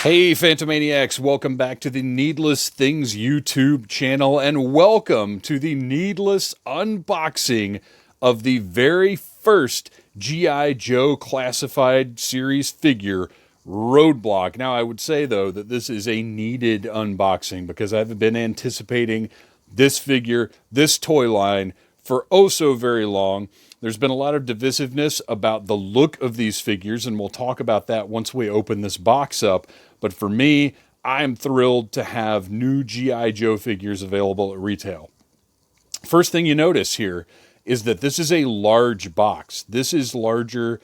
Hey Phantomaniacs, welcome back to the Needless Things YouTube channel and welcome to the needless unboxing of the very first G.I. Joe classified series figure, Roadblock. Now I would say though that this is a needed unboxing because I've been anticipating this figure, this toy line for oh so very long. There's been a lot of divisiveness about the look of these figures, and we'll talk about that once we open this box up. But for me, I'm thrilled to have new G.I. Joe figures available at retail. First thing you notice here is that this is a large box. This is larger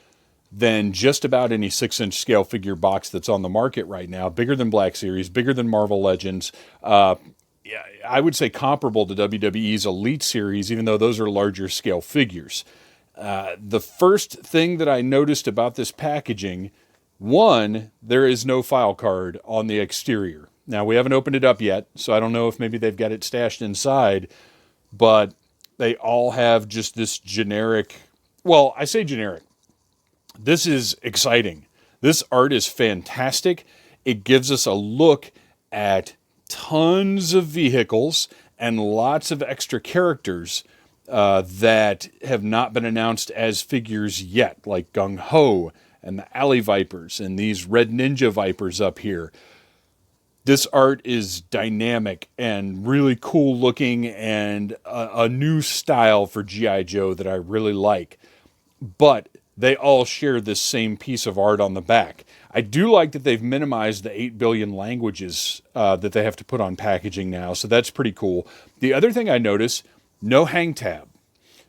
than just about any 6-inch scale figure box that's on the market right now. Bigger than Black Series, bigger than Marvel Legends. I would say comparable to WWE's Elite Series, even though those are larger scale figures. The first thing that I noticed about this packaging, one, there is no file card on the exterior. Now, we haven't opened it up yet, so I don't know if maybe they've got it stashed inside, but they all have just this generic, well, I say generic. This is exciting. This art is fantastic. It gives us a look at tons of vehicles and lots of extra characters that have not been announced as figures yet, like Gung Ho and the Alley Vipers and these Red Ninja Vipers up here. This art is dynamic and really cool looking and a new style for G.I. Joe that I really like. But they all share this same piece of art on the back. I do like that they've minimized the 8 billion languages that they have to put on packaging now, so that's pretty cool. The other thing I notice, no hang tab.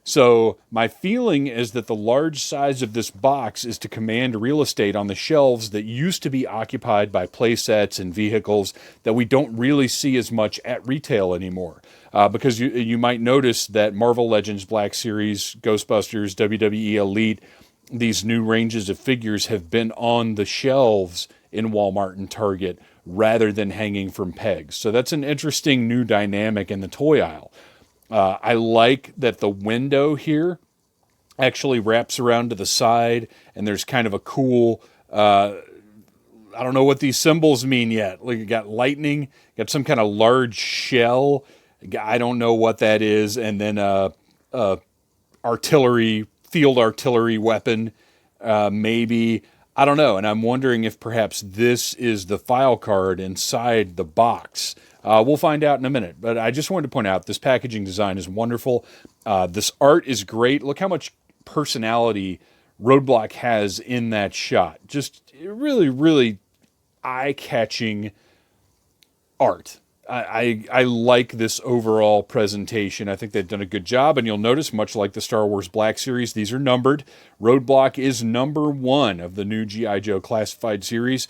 So my feeling is that the large size of this box is to command real estate on the shelves that used to be occupied by play sets and vehicles that we don't really see as much at retail anymore. Because you might notice that Marvel Legends, Black Series, Ghostbusters, WWE Elite, these new ranges of figures have been on the shelves in Walmart and Target rather than hanging from pegs. So that's an interesting new dynamic in the toy aisle. I like that the window here actually wraps around to the side, and there's kind of a cool, I don't know what these symbols mean yet. Like, you got lightning, got some kind of large shell. I don't know what that is. And then artillery, field artillery weapon, maybe. I don't know. And I'm wondering if perhaps this is the file card inside the box. We'll find out in a minute. But I just wanted to point out this packaging design is wonderful. This art is great. Look how much personality Roadblock has in that shot. Just really, really eye-catching art. I like this overall presentation. I think they've done a good job, and you'll notice, much like the Star Wars Black Series, these are numbered. Roadblock is number 1 of the new G.I. Joe classified series,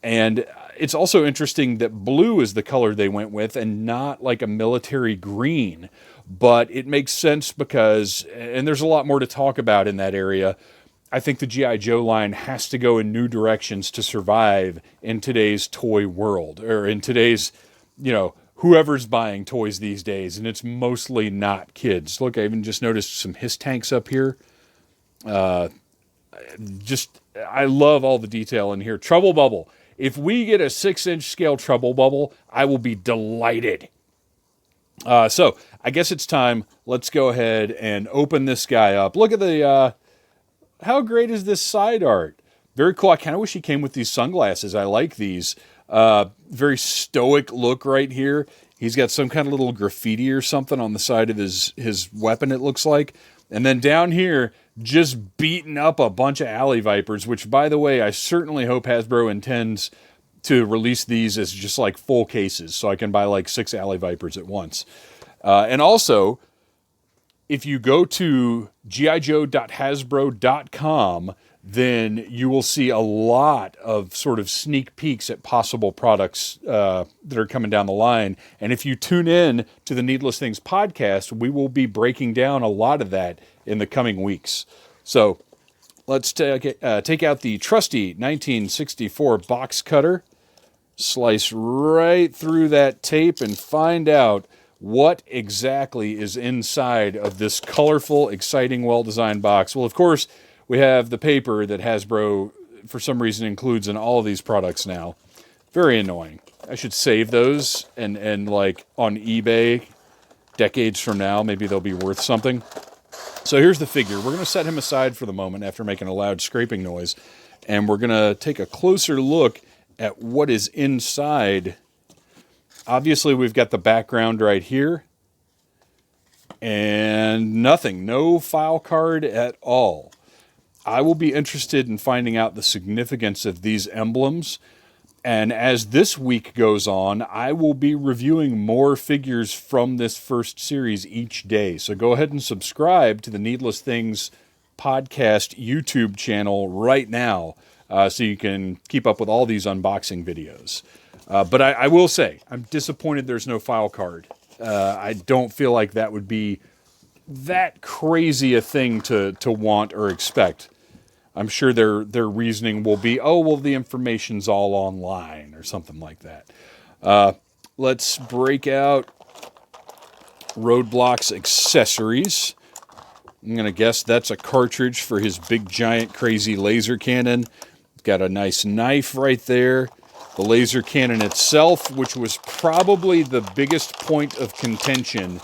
and it's also interesting that blue is the color they went with and not like a military green, but it makes sense because, and there's a lot more to talk about in that area, I think the G.I. Joe line has to go in new directions to survive in today's toy world, or in today's, whoever's buying toys these days, and it's mostly not kids. Look, I even just noticed some Hiss tanks up here. I love all the detail in here. Trouble Bubble. If we get a 6-inch scale Trouble Bubble, I will be delighted. So I guess it's time. Let's go ahead and open this guy up. Look at the, how great is this side art? Very cool. I kind of wish he came with these sunglasses. I like these. Very stoic look right here. He's got some kind of little graffiti or something on the side of his weapon, it looks like. And then down here, just beating up a bunch of Alley Vipers, which, by the way, I certainly hope Hasbro intends to release these as just like full cases, so I can buy like 6 Alley Vipers at once. And also, if you go to gijoe.hasbro.com, then you will see a lot of sort of sneak peeks at possible products that are coming down the line. And if you tune in to the Needless Things podcast, we will be breaking down a lot of that in the coming weeks. So let's take out the trusty 1964 box cutter, slice right through that tape, and find out what exactly is inside of this colorful, exciting, well-designed box. Well, of course, we have the paper that Hasbro, for some reason, includes in all of these products now. Very annoying. I should save those and like on eBay decades from now, maybe they'll be worth something. So here's the figure. We're going to set him aside for the moment after making a loud scraping noise. And we're going to take a closer look at what is inside. Obviously, we've got the background right here. And nothing. No file card at all. I will be interested in finding out the significance of these emblems. And as this week goes on, I will be reviewing more figures from this first series each day. So go ahead and subscribe to the Needless Things podcast YouTube channel right now so you can keep up with all these unboxing videos. But I will say, I'm disappointed there's no file card. I don't feel like that would be that crazy a thing to want or expect. I'm sure their reasoning will be, oh, well, the information's all online or something like that. Let's break out Roadblock's accessories. I'm going to guess that's a cartridge for his big, giant, crazy laser cannon. Got a nice knife right there. The laser cannon itself, which was probably the biggest point of contention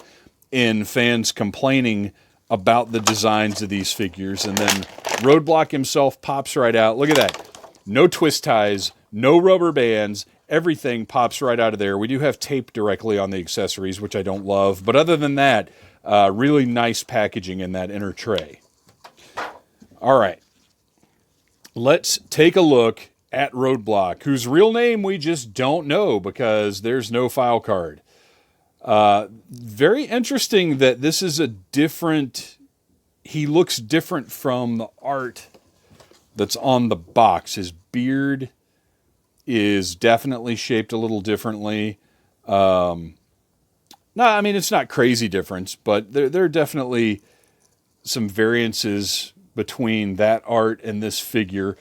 in fans complaining about the designs of these figures. And then Roadblock himself pops right out. Look at that. No twist ties, no rubber bands. Everything pops right out of there. We do have tape directly on the accessories, which I don't love. But other than that, really nice packaging in that inner tray. All right. Let's take a look at Roadblock, whose real name we just don't know because there's no file card. Very interesting that this is a different... He looks different from the art that's on the box. His beard is definitely shaped a little differently. No, I mean, it's not crazy difference, but there are definitely some variances between that art and this figure.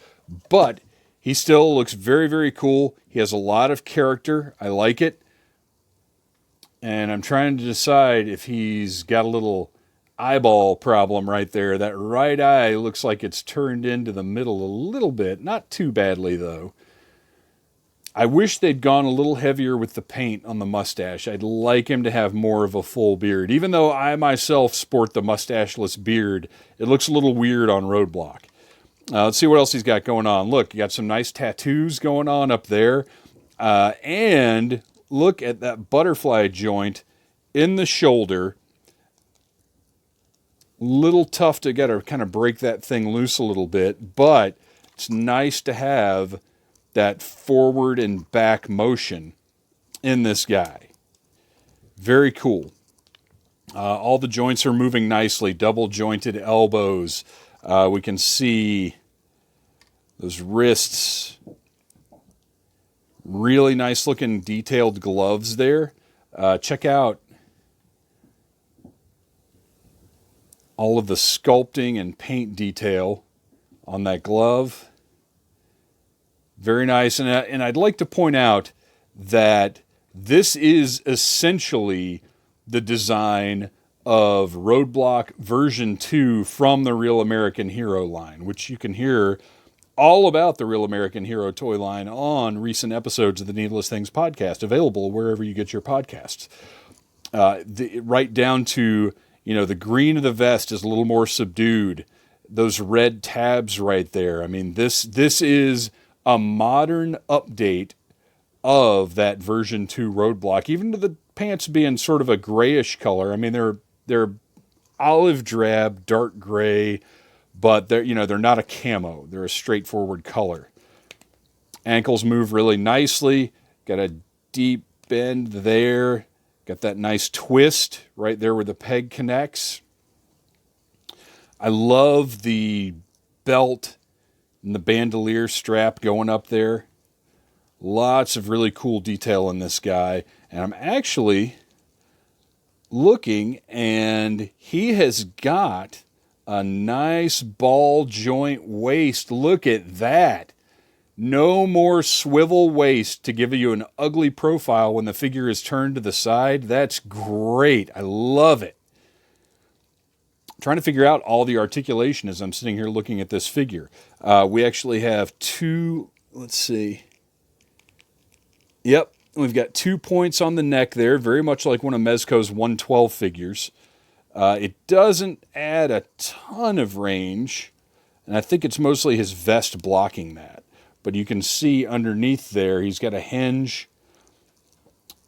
But he still looks very, very cool. He has a lot of character. I like it. And I'm trying to decide if he's got a little eyeball problem right there. That right eye looks like it's turned into the middle a little bit. Not too badly, though. I wish they'd gone a little heavier with the paint on the mustache. I'd like him to have more of a full beard. Even though I myself sport the mustacheless beard, it looks a little weird on Roadblock. Let's see what else he's got going on. Look, you got some nice tattoos going on up there. And look at that butterfly joint in the shoulder. Little tough to get to kind of break that thing loose a little bit, but it's nice to have that forward and back motion in this guy. Very cool. All the joints are moving nicely. Double jointed elbows. We can see those wrists. Really nice looking detailed gloves there. Check out all of the sculpting and paint detail on that glove. Very nice. And I'd like to point out that this is essentially the design of Roadblock version 2 from the Real American Hero line, which you can hear all about the Real American Hero toy line on recent episodes of the Needless Things podcast, available wherever you get your podcasts. Right down to, the green of the vest is a little more subdued. Those red tabs right there. I mean, this is a modern update of that version 2 Roadblock, even to the pants being sort of a grayish color. I mean, they're olive drab, dark gray, but they're not a camo. They're a straightforward color. Ankles move really nicely. Got a deep bend there. Got that nice twist right there where the peg connects. I love the belt and the bandolier strap going up there. Lots of really cool detail in this guy. And I'm actually looking, and he has got a nice ball joint waist. Look at that. No more swivel waist to give you an ugly profile when the figure is turned to the side. That's great. I love it. Trying to figure out all the articulation as I'm sitting here looking at this figure. We actually have two, let's see. Yep, we've got 2 points on the neck there, very much like one of Mezco's 112 figures. It doesn't add a ton of range, and I think it's mostly his vest blocking that. But you can see underneath there, he's got a hinge.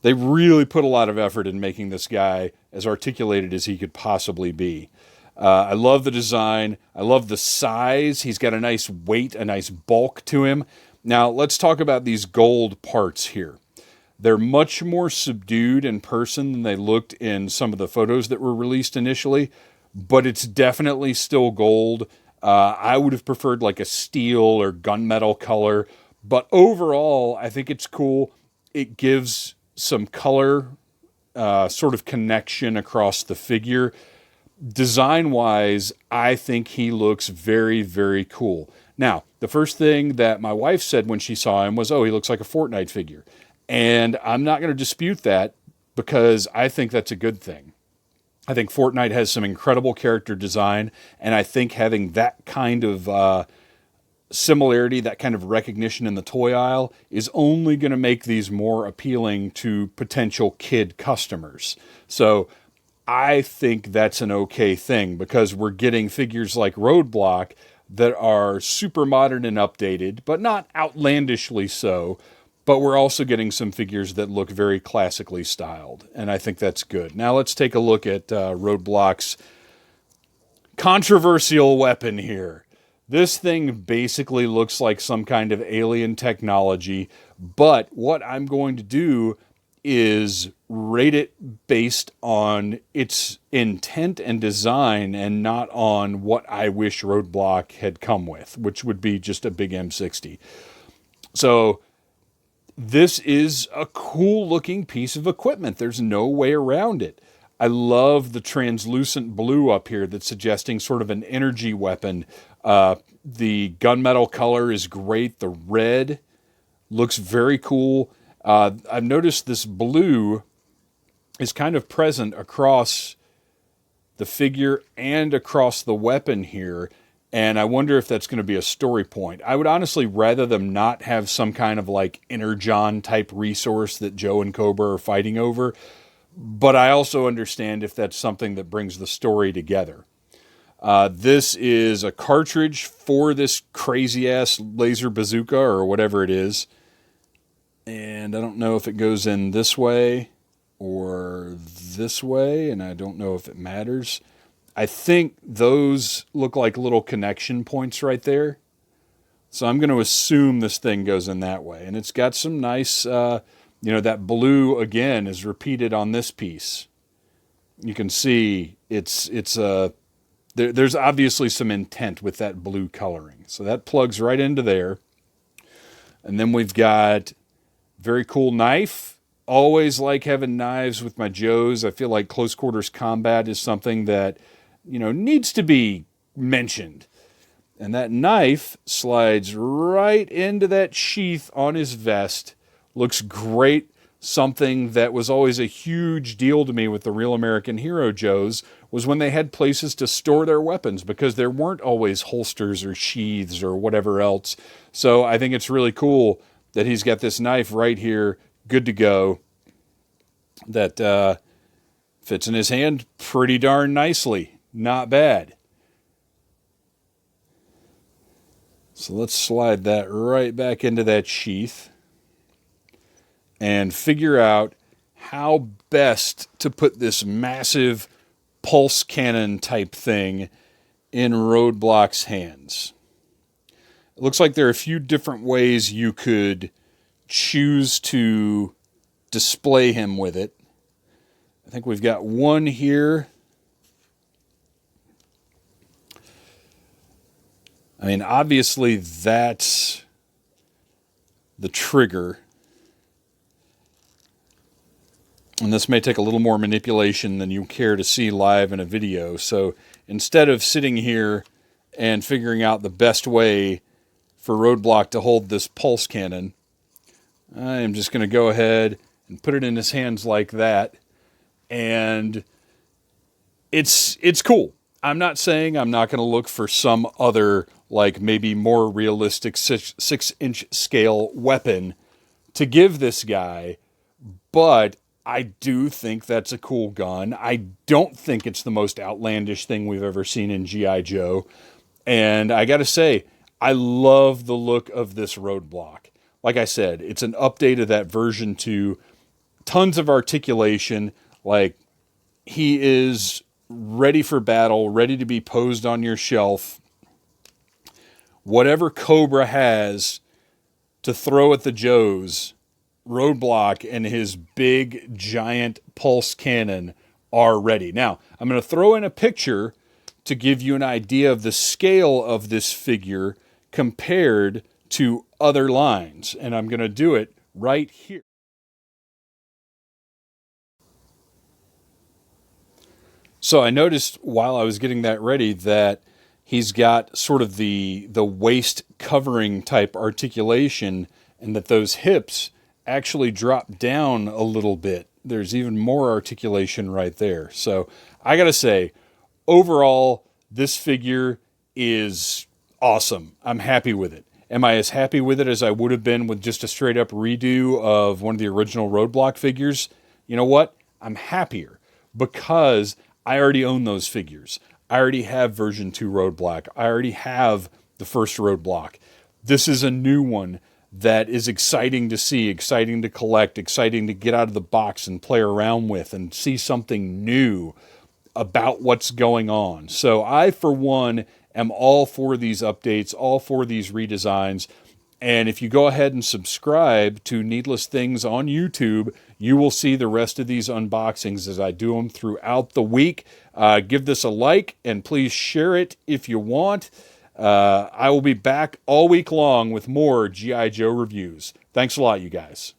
They really put a lot of effort in making this guy as articulated as he could possibly be. I love the design. I love the size. He's got a nice weight, a nice bulk to him. Now, let's talk about these gold parts here. They're much more subdued in person than they looked in some of the photos that were released initially, but it's definitely still gold. I would have preferred like a steel or gunmetal color, but overall, I think it's cool. It gives some color, sort of connection across the figure. Design-wise, I think he looks very, very cool. Now, the first thing that my wife said when she saw him was, oh, he looks like a Fortnite figure. And I'm not going to dispute that because I think that's a good thing. I think Fortnite has some incredible character design, and I think having that kind of similarity, that kind of recognition in the toy aisle is only going to make these more appealing to potential kid customers. So I think that's an okay thing because we're getting figures like Roadblock that are super modern and updated, but not outlandishly so. But we're also getting some figures that look very classically styled, and I think that's good. Now let's take a look at Roadblock's controversial weapon here. This thing basically looks like some kind of alien technology, but what I'm going to do is rate it based on its intent and design and not on what I wish Roadblock had come with, which would be just a big M60. So this is a cool looking piece of equipment. There's no way around it. I love the translucent blue up here that's suggesting sort of an energy weapon. The gunmetal color is great. The red looks very cool. I've noticed this blue is kind of present across the figure and across the weapon here. And I wonder if that's going to be a story point. I would honestly rather them not have some kind of like Energon type resource that Joe and Cobra are fighting over. But I also understand if that's something that brings the story together. This is a cartridge for this crazy ass laser bazooka or whatever it is. And I don't know if it goes in this way or this way. And I don't know if it matters. I think those look like little connection points right there. So I'm going to assume this thing goes in that way. And it's got some nice, that blue, again, is repeated on this piece. You can see there's obviously some intent with that blue coloring. So that plugs right into there. And then we've got very cool knife. Always like having knives with my Joes. I feel like close quarters combat is something that needs to be mentioned. And that knife slides right into that sheath on his vest. Looks great. Something that was always a huge deal to me with the Real American Hero Joes was when they had places to store their weapons because there weren't always holsters or sheaths or whatever else. So I think it's really cool that he's got this knife right here, good to go, that fits in his hand pretty darn nicely. Not bad. So let's slide that right back into that sheath and figure out how best to put this massive pulse cannon type thing in Roadblock's hands. It looks like there are a few different ways you could choose to display him with it. I think we've got one here. I mean, obviously that's the trigger. And this may take a little more manipulation than you care to see live in a video. So instead of sitting here and figuring out the best way for Roadblock to hold this pulse cannon, I am just going to go ahead and put it in his hands like that. And it's cool. I'm not saying I'm not going to look for some other, like maybe more realistic 6-inch scale weapon to give this guy, but I do think that's a cool gun. I don't think it's the most outlandish thing we've ever seen in G.I. Joe. And I got to say, I love the look of this Roadblock. Like I said, it's an update of that version 2. Tons of articulation. Like, he is ready for battle, ready to be posed on your shelf. Whatever Cobra has to throw at the Joes, Roadblock and his big, giant pulse cannon are ready. Now, I'm going to throw in a picture to give you an idea of the scale of this figure compared to other lines. And I'm going to do it right here. So I noticed while I was getting that ready that he's got sort of the waist covering type articulation, and that those hips actually drop down a little bit. There's even more articulation right there. So I got to say, overall, this figure is awesome. I'm happy with it. Am I as happy with it as I would have been with just a straight up redo of one of the original Roadblock figures? You know what? I'm happier because I already own those figures. I already have version 2 Roadblock. I already have the first Roadblock. This is a new one that is exciting to see, exciting to collect, exciting to get out of the box and play around with and see something new about what's going on. So I, for one, am all for these updates, all for these redesigns. And if you go ahead and subscribe to Needless Things on YouTube, you will see the rest of these unboxings as I do them throughout the week. Give this a like and please share it if you want. I will be back all week long with more G.I. Joe reviews. Thanks a lot, you guys.